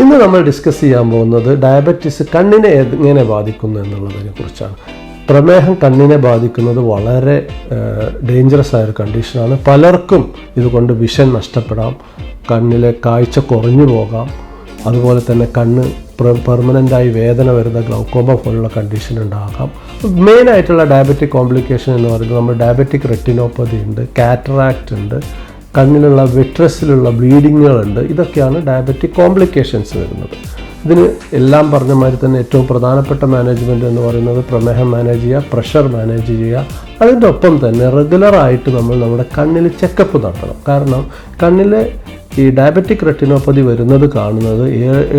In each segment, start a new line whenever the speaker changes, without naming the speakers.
ഇന്ന് നമ്മൾ ഡിസ്കസ് ചെയ്യാൻ പോകുന്നത് ഡയബറ്റീസ് കണ്ണിനെ എങ്ങനെ ബാധിക്കുന്നു എന്നുള്ളതിനെ കുറിച്ചാണ്. പ്രമേഹം കണ്ണിനെ ബാധിക്കുന്നത് വളരെ ഡേഞ്ചറസ് ആയൊരു കണ്ടീഷനാണ്. പലർക്കും ഇതുകൊണ്ട് വിഷൻ നഷ്ടപ്പെടാം, കണ്ണിലെ കാഴ്ച കുറഞ്ഞു പോകാം, അതുപോലെ തന്നെ കണ്ണ് പെർമനൻ്റായി വേദന വരുന്ന ഗ്ലൗക്കോമ പോലുള്ള കണ്ടീഷൻ ഉണ്ടാകാം. മെയിനായിട്ടുള്ള ഡയബറ്റിക് കോംപ്ലിക്കേഷൻ എന്ന് പറയുന്നത് നമ്മൾ ഡയബറ്റിക് റെറ്റിനോപ്പതി ഉണ്ട്, കാറ്ററാക്റ്റ് ഉണ്ട്, കണ്ണിലുള്ള വിട്രസിലുള്ള ബ്ലീഡിങ്ങുകളുണ്ട്. ഇതൊക്കെയാണ് ഡയബറ്റിക് കോംപ്ലിക്കേഷൻസ് വരുന്നത്. ഇതിന് എല്ലാം പറഞ്ഞ മാതിരി തന്നെ ഏറ്റവും പ്രധാനപ്പെട്ട മാനേജ്മെൻറ്റ് എന്ന് പറയുന്നത് പ്രമേഹം മാനേജ് ചെയ്യുക, പ്രഷർ മാനേജ് ചെയ്യുക. അതിൻ്റെ ഒപ്പം തന്നെ റെഗുലറായിട്ട് നമ്മൾ നമ്മുടെ കണ്ണിൽ ചെക്കപ്പ് നടത്തണം. കാരണം കണ്ണിലെ ഈ ഡയബറ്റിക് റെറ്റിനോപ്പതി വരുന്നത് കാണുന്നത്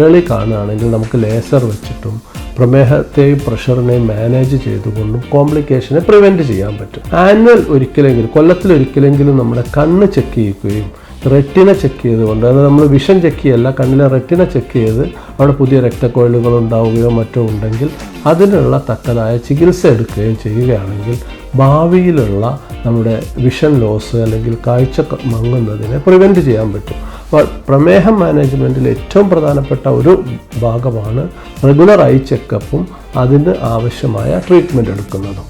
ഏർലി കാണുകയാണെങ്കിൽ നമുക്ക് ലേസർ വെച്ചിട്ടും പ്രമേഹത്തെയും പ്രഷറിനെയും മാനേജ് ചെയ്തുകൊണ്ടും കോംപ്ലിക്കേഷനെ പ്രിവെൻറ്റ് ചെയ്യാൻ പറ്റും. ആനുവൽ ഒരിക്കലെങ്കിലും, കൊല്ലത്തിലൊരിക്കലെങ്കിലും നമ്മുടെ കണ്ണ് ചെക്ക് ചെയ്യുകയും റെറ്റിന ചെക്ക് ചെയ്തുകൊണ്ട്, അത് നമ്മൾ വിഷൻ ചെക്ക് ചെയ്യല്ല, കണ്ണിലെ റെറ്റിന ചെക്ക് ചെയ്ത് അവിടെ പുതിയ രക്തക്കൊഴലുകൾ ഉണ്ടാവുകയോ മറ്റോ ഉണ്ടെങ്കിൽ അതിനുള്ള തക്കതായ ചികിത്സ എടുക്കുകയും ചെയ്യുകയാണെങ്കിൽ ഭാവിയിലുള്ള നമ്മുടെ വിഷൻ ലോസ് അല്ലെങ്കിൽ കാഴ്ച മങ്ങുന്നതിനെ പ്രിവെൻറ്റ് ചെയ്യാൻ പറ്റും. അപ്പോൾ പ്രമേഹം മാനേജ്മെൻറ്റിൽ ഏറ്റവും പ്രധാനപ്പെട്ട ഒരു ഭാഗമാണ് റെഗുലർ ഐ ചെക്കപ്പും അതിന് ആവശ്യമായ ട്രീറ്റ്മെൻറ്റ് എടുക്കുന്നതും.